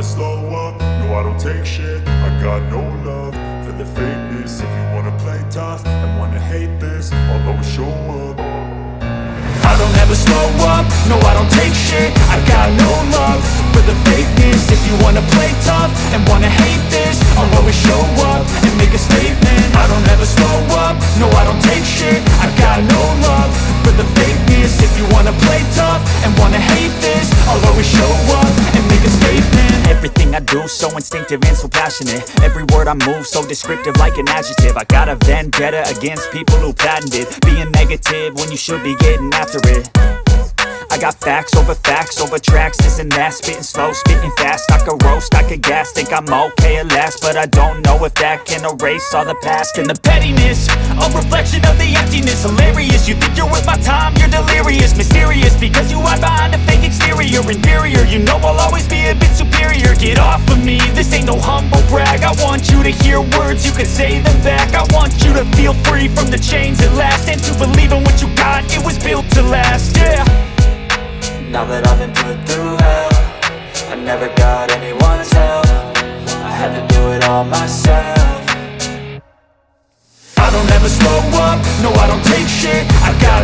slow up, no I don't take shit. I got no love for the fakeness. If you wanna play tough and wanna hate this, I'll always show up. I don't ever slow up, no I don't take shit. I got no love for the fakeness. If you wanna play tough and wanna hate this, I'll always show up and make a statement. I don't ever slow up, no I don't take shit. I got no love for the fakeness. If you wanna play tough and wanna hate this, I'll always show up and make a statement. Everything I do so instinctive and so passionate. Every word I move so descriptive like an adjective. I got a vendetta against people who patented being negative when you should be getting after it. I got facts over tracks, this and that. Spitting slow, spitting fast, I could roast, I could gas. Think I'm okay at last, but I don't know if that can erase all the past. And the pettiness, a reflection of the emptiness. Hilarious, you think you're worth my time, you're delirious. Mysterious, because you hide behind a fake exterior. Inferior, you know I'll always be a bit superior. Get off of me, this ain't no humble brag. I want you to hear words, you can say them back. I want you to feel free from the chains at last, and to believe in what you got, it was built to last, yeah. Now that I've been put through hell, I never got anyone's help. I had to do it all myself. I don't ever slow up, no I don't take shit. I got